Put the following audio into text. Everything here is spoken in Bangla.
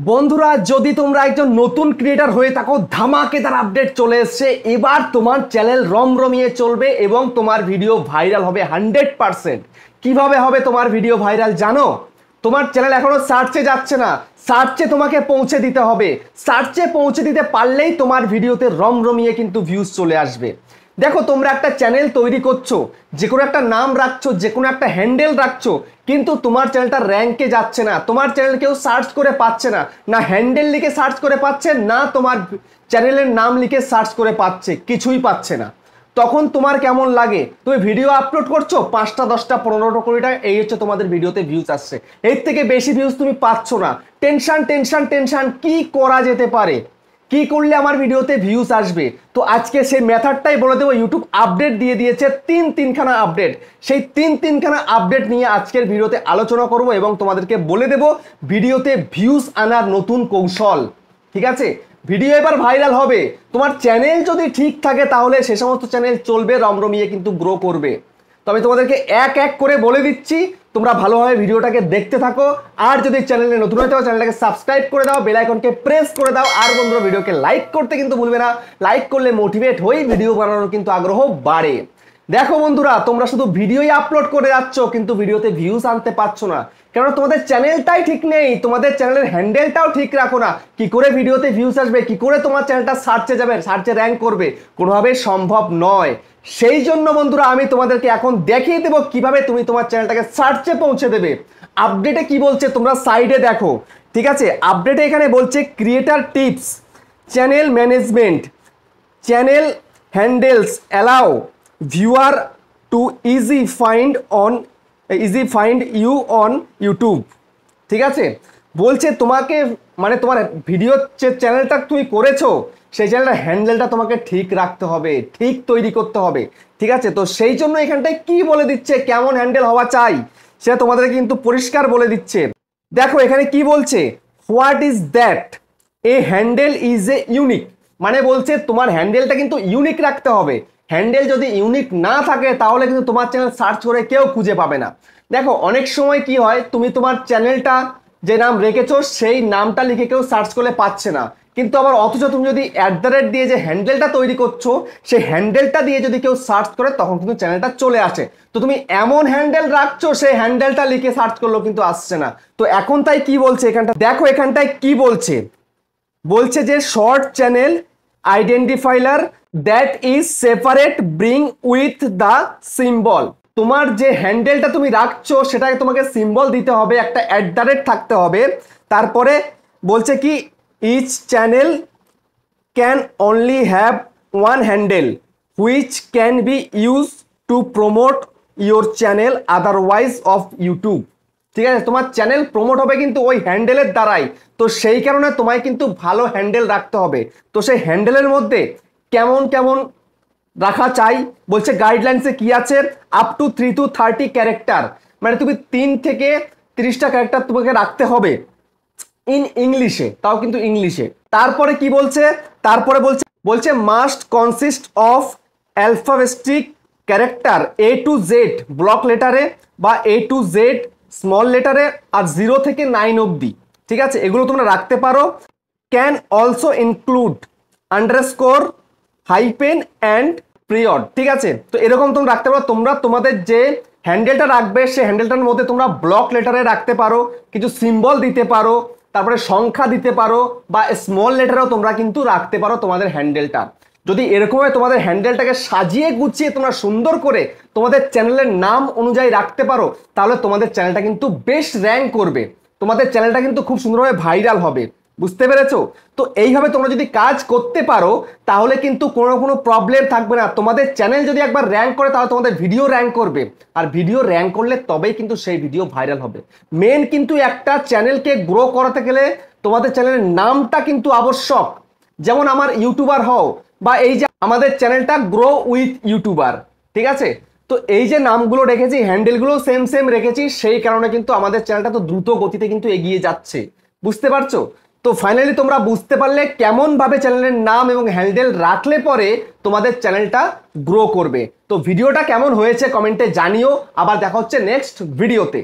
বন্ধুরা যদি তোমরা একজন নতুন ক্রিয়েটার হয়ে থাকো ধামাকেদার আপডেট চলে এসেছে। এবার তোমার চ্যানেল রমরমিয়ে চলবে এবং তোমার ভিডিও ভাইরাল হবে 100%। কিভাবে হবে তোমার ভিডিও ভাইরাল জানো? তোমার চ্যানেল এখনো সার্চে যাচ্ছে না, সার্চে তোমাকে পৌঁছে দিতে হবে। সার্চে পৌঁছে দিতে পারলেই তোমার ভিডিওতে রমরমিয়ে কিন্তু ভিউজ চলে আসবে। দেখো তোমরা একটা চ্যানেল তৈরি করছো, যে কোনো একটা নাম রাখছো, যে কোনো একটা হ্যান্ডেল রাখছো, কিন্তু তোমার চ্যানেলটা র্যাঙ্কে যাচ্ছে না, তোমার চ্যানেল কেউ সার্চ করে পাচ্ছে না, না হ্যান্ডেল লিখে সার্চ করে পাচ্ছে, না তোমার চ্যানেলের নাম লিখে সার্চ করে পাচ্ছে, কিছুই পাচ্ছে না। তখন তোমার কেমন লাগে? তুমি ভিডিও আপলোড করছো, 5টা 10টা 15টা 20টা এই হচ্ছে তোমাদের ভিডিওতে ভিউজ আসছে, এর থেকে বেশি ভিউজ তুমি পাচ্ছ না। টেনশন টেনশন টেনশন, কি করা যেতে পারে, কি করলে আমার ভিডিওতে ভিউজ আসবে? তো আজকে সেই মেথডটাই বলে দেবো। ইউটিউব আপডেট দিয়ে দিয়েছে তিনখানা আপডেট, সেই তিনখানা আপডেট নিয়ে আজকের ভিডিওতে আলোচনা করব এবং তোমাদেরকে বলে দেব ভিডিওতে ভিউজ আনার নতুন কৌশল। ঠিক আছে, ভিডিও এবার ভাইরাল হবে। তোমার চ্যানেল যদি ঠিক থাকে তাহলে সে সমস্ত চ্যানেল চলবে, রমরমিয়ে কিন্তু গ্রো করবে। তো আমি তোমাদেরকে এক এক করে বলে দিচ্ছি, তোমরা ভালোভাবে ভিডিওটাকে দেখতে থাকো। আর যদি চ্যানেলে নতুন হয়ে থাকো চ্যানেলটাকে সাবস্ক্রাইব করে দাও, বেল আইকনকে প্রেস করে দাও। আর বন্ধুরা ভিডিওকে লাইক করতে কিন্তু ভুলবে না, লাইক করলে মোটিভেট হই, ভিডিও বানানোর কিন্তু আগ্রহ বাড়ে। দেখো বন্ধুরা, তোমরা শুধু ভিডিওই আপলোড করে যাচ্ছ কিন্তু ভিডিওতে ভিউজ আনতে পারছো না, কারণ তোমাদের চ্যানেলটাই ঠিক নেই, তোমাদের চ্যানেলের হ্যান্ডেলটাও ঠিক রাখো না। কি করে ভিডিওতে ভিউজ আসবে, কি করে তোমার চ্যানেলটা সার্চে যাবে, সার্চে র্যাঙ্ক করবে? কোনোভাবেই সম্ভব নয়। সেই জন্য বন্ধুরা আমি তোমাদেরকে এখন দেখিয়ে দেবো কিভাবে তুমি তোমার চ্যানেলটাকে সার্চে পৌঁছে দেবে। আপডেটে কি বলছে তোমরা সাইডে দেখো। ঠিক আছে, আপডেটে এখানে বলছে creator tips, channel management, channel handles allow viewer to easy find you on YouTube. ঠিক আছে, বলছে তোমাকে মানে তোমার ভিডিও যে চ্যানেলটা তুমি করেছো সেই চ্যানেলটার হ্যান্ডেলটা তোমাকে ঠিক রাখতে হবে, ঠিক তৈরি করতে হবে। ঠিক আছে, তো সেই জন্য এখানটায় কি বলে দিচ্ছে, কেমন হ্যান্ডেল হওয়া চাই সেটা তোমাদের কিন্তু পরিষ্কার বলে দিচ্ছে। দেখো এখানে কি বলছে, what is that, A handle is a unique. মানে বলছে তোমার হ্যান্ডেলটা কিন্তু ইউনিক রাখতে হবে। হ্যান্ডেল যদি ইউনিক না থাকে তাহলে কিন্তু তোমার চ্যানেল সার্চ করে কেউ খুঁজে পাবে না। দেখো অনেক সময় কি হয়, তুমি তোমার চ্যানেলটা যে নাম রেখেছো সেই নামটা লিখে কেউ সার্চ করলে পাচ্ছে না, কিন্তু আবার অথচ তুমি যদি @ দিয়ে যে হ্যান্ডেলটা তৈরি করছো সেই হ্যান্ডেলটা দিয়ে যদি কেউ সার্চ করে তখন কিন্তু চ্যানেলটা চলে আসে। তো তুমি এমন হ্যান্ডেল রাখছো সেই হ্যান্ডেলটা লিখে সার্চ করলেও কিন্তু আসছে না। তো এখন তাই কি বলছে এখানটা দেখো, এখানটায় কি বলছে, বলছে যে short channel identifier that is separate bring with the symbol. তোমার যে হ্যান্ডেলটা তুমি রাখছো সেটাকে তোমাকে সিম্বল দিতে হবে, একটা @ থাকতে হবে। তারপরে বলছে কি each channel can only have one handle which can be use to promote your channel otherwise of YouTube. ঠিক আছে, তোমার চ্যানেল প্রমোট হবে কিন্তু ওই হ্যান্ডেলের দ্বারাই। তো সেই কারণে তোমায় কিন্তু ভালো হ্যান্ডেল রাখতে হবে। তো সেই হ্যান্ডেলের মধ্যে কেমন কেমন রাখা চাই বলছে, গাইডলাইন্সে কি আছে, আপ টু 3 to 30 ক্যারেক্টার, মানে তুমি 3 থেকে 30টা ক্যারেক্টার তোমাকে রাখতে হবে ইন ইংলিশে, তাও কিন্তু ইংলিশে। তারপরে কি বলছে, তারপরে বলছে must consist of alphabetic character A to Z block লেটারে বা A to Z স্মল লেটারে, আর 0 থেকে 9 অবধি। ঠিক আছে, এগুলো তোমরা রাখতে পারো। Can also include underscore hyphen and period. ঠিক আছে, তো এরকম তোমরা রাখতে পারো। তোমরা তোমাদের যে হ্যান্ডেলটা রাখবে সেই হ্যান্ডেলটার মধ্যে তোমরা ব্লক লেটারে রাখতে পারো, কিছু সিম্বল দিতে পারো, তারপরে সংখ্যা দিতে পারো, বা স্মল লেটারেও তোমরা কিন্তু রাখতে পারো তোমাদের হ্যান্ডেলটা। যদি এরকমভাবে তোমাদের হ্যান্ডেলটাকে সাজিয়ে গুছিয়ে তোমরা সুন্দর করে তোমাদের চ্যানেলের নাম অনুযায়ী রাখতে পারো তাহলে তোমাদের চ্যানেলটা কিন্তু বেশ র্যাঙ্ক করবে, তোমাদের চ্যানেলটা কিন্তু খুব সুন্দরভাবে ভাইরাল হবে। বুঝতে পেরেছো? তো এইভাবে তোমরা যদি কাজ করতে পারো তাহলে কিন্তু কোনো প্রবলেম থাকবে না। তোমাদের চ্যানেল যদি একবার র্যাঙ্ক করে তাহলে তোমাদের ভিডিও র্যাঙ্ক করবে, আর ভিডিও র্যাঙ্ক করলে তবেই কিন্তু সেই ভিডিও ভাইরাল হবে। মেন কিন্তু একটা চ্যানেলকে গ্রো করাতে গেলে তোমাদের চ্যানেলের নামটা কিন্তু আবশ্যক। যেমন আমার ইউটিউবার হও, বা এই যে আমাদের চ্যানেলটা গ্রো উইথ ইউটিউবার। ঠিক আছে, তো এই যে নামগুলো রেখেছি, হ্যান্ডেলগুলো সেম সেম রেখেছি, সেই কারণে কিন্তু আমাদের চ্যানেলটা তো দ্রুত গতিতে কিন্তু এগিয়ে যাচ্ছে। বুঝতে পারছো? তো ফাইনালি তোমরা বুঝতে পারলে কেমন ভাবে চ্যানেলের নাম এবং হ্যান্ডেল রাখলে পরে তোমাদের চ্যানেলটা গ্রো করবে। তো ভিডিওটা কেমন হয়েছে কমেন্টে জানিও। আবার দেখা হচ্ছে নেক্সট ভিডিওতে।